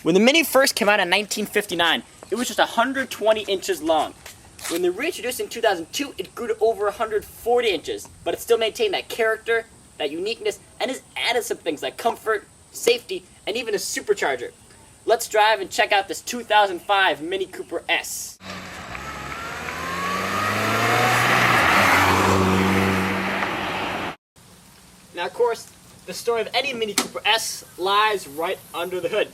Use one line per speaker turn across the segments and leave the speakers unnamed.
When the Mini first came out in 1959, it was just 120 inches long. When they reintroduced it in 2002, it grew to over 140 inches, but it still maintained that character, that uniqueness, and has added some things like comfort, safety, and even a supercharger. Let's drive and check out this 2005 Mini Cooper S. Now, of course, the story of any Mini Cooper S lies right under the hood.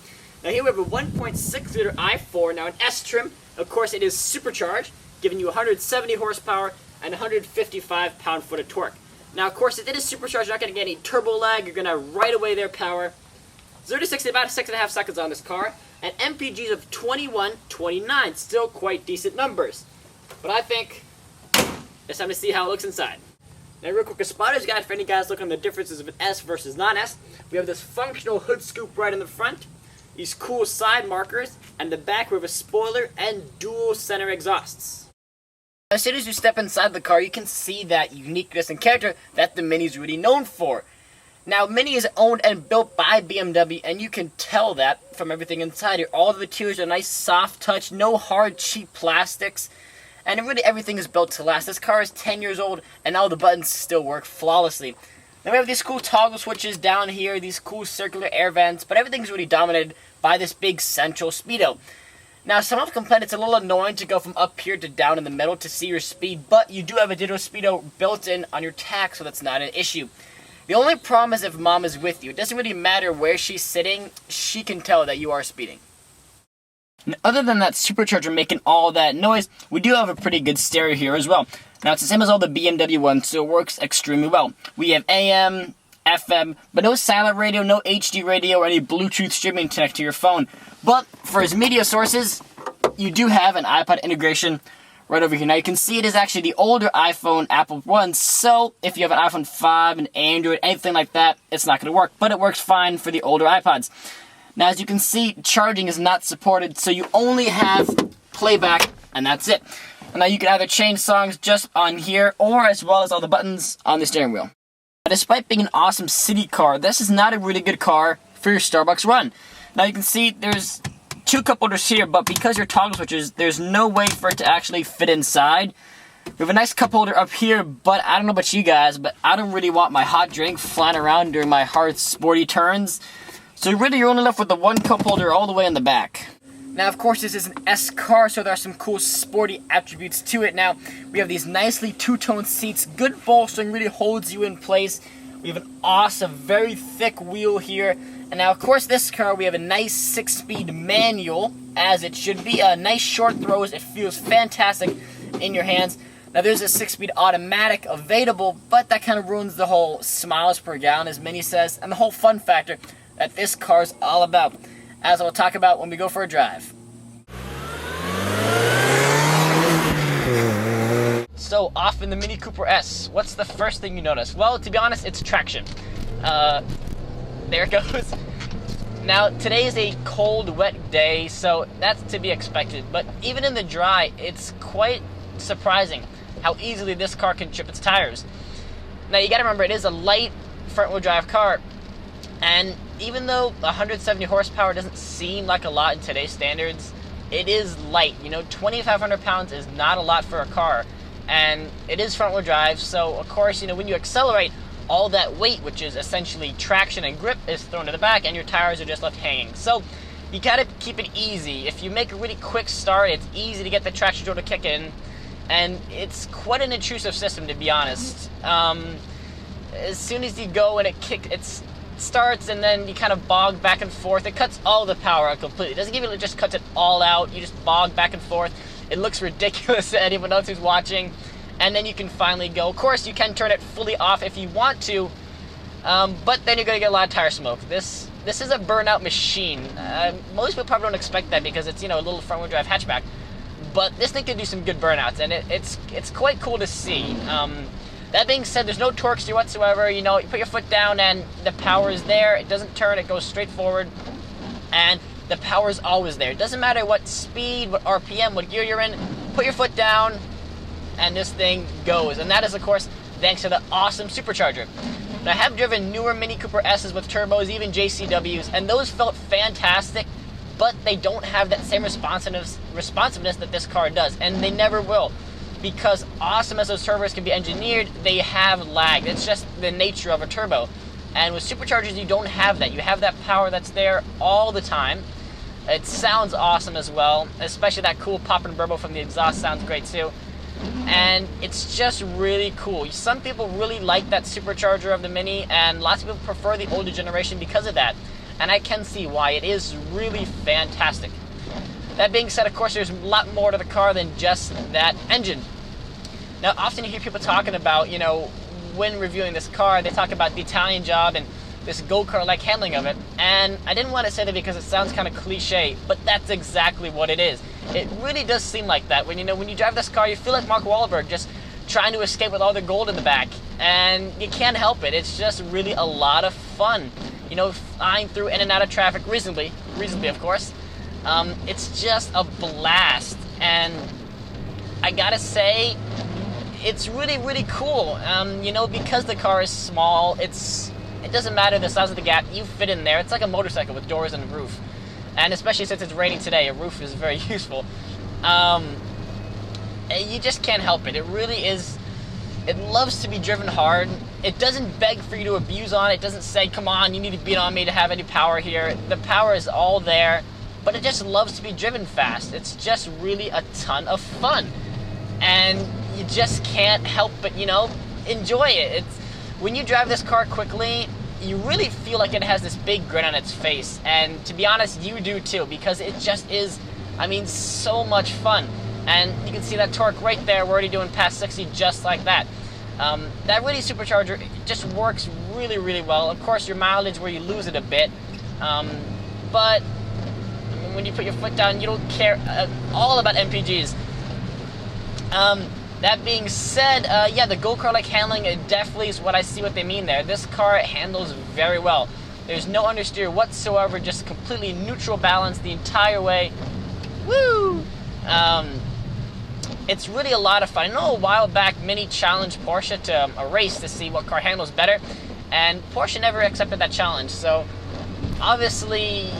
Now here we have a 1.6 liter i4, now an S trim. Of course, it is supercharged, giving you 170 horsepower and 155 pound-foot of torque. Now, of course, if it is supercharged, you're not going to get any turbo lag. You're going to right away their power. 0 to 60 in about 6.5 seconds on this car, and MPGs of 21.29, still quite decent numbers. But I think it's time to see how it looks inside. Now, real quick, a spotter's guide for any guys looking at the differences of an S versus non-S. We have this functional hood scoop right in the front, these cool side markers, and the back we have a spoiler and dual center exhausts. As soon as you step inside the car, you can see that uniqueness and character that the Mini is really known for. Now, Mini is owned and built by BMW, and you can tell that from everything inside here. All the materials are nice, soft touch, no hard, cheap plastics, and really everything is built to last. This car is 10 years old, and all the buttons still work flawlessly. Then we have these cool toggle switches down here, these cool circular air vents, but everything's really dominated by this big central speedo. Now, some have complained it's a little annoying to go from up here to down in the middle to see your speed, but you do have a digital speedo built in on your tach, so that's not an issue. The only problem is if mom is with you. It doesn't really matter where she's sitting, she can tell that you are speeding. And other than that supercharger making all that noise, we do have a pretty good stereo here as well. Now, it's the same as all the BMW ones, so it works extremely well. We have AM, FM, but no silent radio, no HD radio, or any Bluetooth streaming connect to your phone. But for his media sources, you do have an iPod integration right over here. Now you can see it is actually the older iPhone Apple one, so if you have an iPhone 5, an Android, anything like that, it's not going to work. But it works fine for the older iPods. Now, as you can see, charging is not supported, so you only have playback, and that's it. And now you can either change songs just on here, or as well as all the buttons on the steering wheel. But despite being an awesome city car, this is not a really good car for your Starbucks run. Now you can see there's two cup holders here, but because your toggle switches, there's no way for it to actually fit inside. We have a nice cup holder up here, but I don't know about you guys, but I don't really want my hot drink flying around during my hard, sporty turns. So really you're only left with the one cup holder all the way in the back. Now, of course, this is an S car, so there are some cool sporty attributes to it. Now, we have these nicely two-tone seats, good bolstering, really holds you in place. We have an awesome, very thick wheel here. And now, of course, this car, we have a nice 6-speed manual, as it should be. Nice short throws, it feels fantastic in your hands. Now, there's a 6-speed automatic available, but that kind of ruins the whole miles per gallon, as Mini says, and the whole fun factor that this car is all about, as I'll talk about when we go for a drive. So, off in the Mini Cooper S, what's the first thing you notice? Well, to be honest, it's traction. There it goes. Now, today is a cold, wet day, so that's to be expected. But even in the dry, it's quite surprising how easily this car can trip its tires. Now, you gotta remember, it is a light front-wheel drive car, and even though 170 horsepower doesn't seem like a lot in today's standards, it is light. You know, 2,500 pounds is not a lot for a car, and it is front-wheel drive, so of course, you know, when you accelerate, all that weight, which is essentially traction and grip, is thrown to the back, and your tires are just left hanging. So you gotta keep it easy. If you make a really quick start, it's easy to get the traction control to kick in, and it's quite an intrusive system, to be honest. As soon as you go and it starts, and then you kind of bog back and forth. It cuts all the power out completely. It doesn't give it, just cuts it all out. You just bog back and forth. It looks ridiculous to anyone else who's watching. And then you can finally go. Of course, you can turn it fully off if you want to, but then you're going to get a lot of tire smoke. This is a burnout machine. Most people probably don't expect that because it's, you know, a little front-wheel drive hatchback. But this thing can do some good burnouts, and it's quite cool to see. That being said, there's no torque steer whatsoever. You know, you put your foot down and the power is there. It doesn't turn, it goes straight forward. And the power is always there. It doesn't matter what speed, what RPM, what gear you're in. Put your foot down and this thing goes. And that is, of course, thanks to the awesome supercharger. Now, I have driven newer Mini Cooper S's with turbos, even JCWs, and those felt fantastic but they don't have that same responsiveness that this car does, and they never will. Because awesome as those turbos can be engineered, they have lag. It's just the nature of a turbo. And with superchargers, you don't have that. You have that power that's there all the time. It sounds awesome as well, especially that cool pop and burble from the exhaust sounds great too. And it's just really cool. Some people really like that supercharger of the Mini, and lots of people prefer the older generation because of that. And I can see why. It is really fantastic. That being said, of course, there's a lot more to the car than just that engine. Now, often you hear people talking about, you know, when reviewing this car, they talk about the Italian job and this go-kart-like handling of it. And I didn't want to say that because it sounds kind of cliche, but that's exactly what it is. It really does seem like that. When you drive this car, you feel like Mark Wahlberg just trying to escape with all the gold in the back. And you can't help it. It's just really a lot of fun. You know, flying through in and out of traffic reasonably of course. It's just a blast. And I gotta say, it's really, really cool. You know, because the car is small, it doesn't matter the size of the gap, you fit in there. It's like a motorcycle with doors and a roof. And especially since it's raining today, a roof is very useful. You just can't help it. It really is, it loves to be driven hard. It doesn't beg for you to abuse on it. It doesn't say, come on, you need to beat on me to have any power here. The power is all there, but it just loves to be driven fast. It's just really a ton of fun. And you just can't help but, you know, enjoy it. When you drive this car quickly, you really feel like it has this big grin on its face. And to be honest, you do too, because it just is, I mean, so much fun. And you can see that torque right there. We're already doing past 60 just like that. That really supercharger just works really, really well. Of course, your mileage where you lose it a bit. But when you put your foot down, you don't care all about MPGs. That being said, yeah, the go-kart-like handling, it definitely is what I see what they mean there. This car handles very well. There's no understeer whatsoever, just completely neutral balance the entire way. Woo! It's really a lot of fun. I know a while back, Mini challenged Porsche to a race to see what car handles better, and Porsche never accepted that challenge. So, obviously,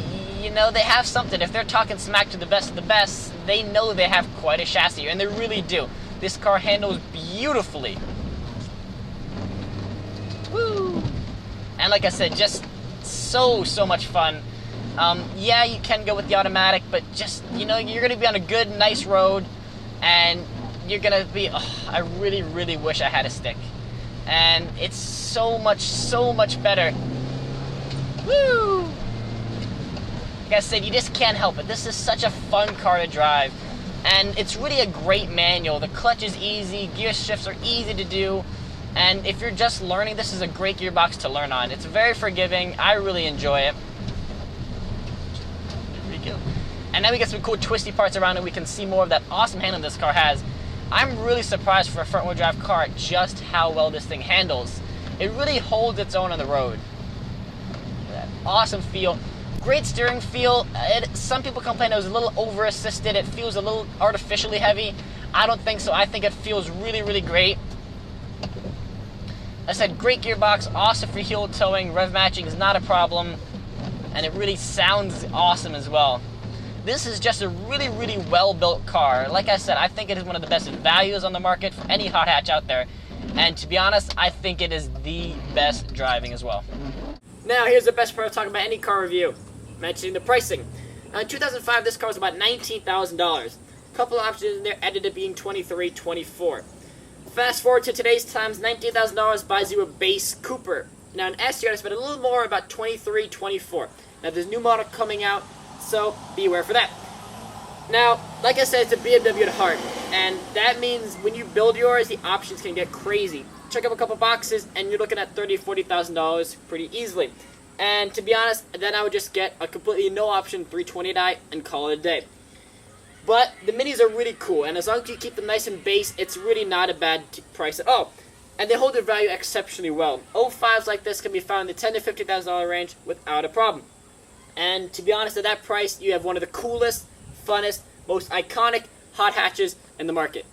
you know, they have something. If they're talking smack to the best of the best, they know they have quite a chassis, and they really do. This car handles beautifully. Woo! And like I said, just so much fun. Yeah, you can go with the automatic, but just, you know, you're going to be on a good, nice road, and you're going to be, I really, really wish I had a stick. And it's so much better. Woo! Like I said, you just can't help it. This is such a fun car to drive. And it's really a great manual. The clutch is easy, gear shifts are easy to do, and if you're just learning, this is a great gearbox to learn on. It's very forgiving. I really enjoy it. There we go. And now we get some cool twisty parts around it. We can see more of that awesome handling this car has. I'm really surprised for a front-wheel drive car just how well this thing handles. It really holds its own on the road. That awesome feel. Great steering feel. Some people complain it was a little over-assisted. It feels a little artificially heavy. I don't think so. I think it feels really, really great. I said great gearbox, awesome for heel towing, rev matching is not a problem, and it really sounds awesome as well. This is just a really, really well-built car. Like I said, I think it is one of the best values on the market for any hot hatch out there. And to be honest, I think it is the best driving as well. Now, here's the best part of talking about any car review. Mentioning the pricing. Now, in 2005, this car was about $19,000. A couple of options in there ended up being $23,000, $24,000. Fast forward to today's times, $19,000 buys you a base Cooper. Now, an S, you gotta spend a little more, about $23,000, $24,000. Now, there's a new model coming out, so be aware for that. Now, like I said, it's a BMW at heart, and that means when you build yours, the options can get crazy. Check up a couple boxes, and you're looking at $30,000, $40,000 pretty easily. And to be honest, then I would just get a completely no option 320i and call it a day. But the Minis are really cool, and as long as you keep them nice and base, it's really not a bad price at all. And they hold their value exceptionally well. 05s like this can be found in the $10,000 to $50,000 range without a problem. And to be honest, at that price, you have one of the coolest, funnest, most iconic hot hatches in the market.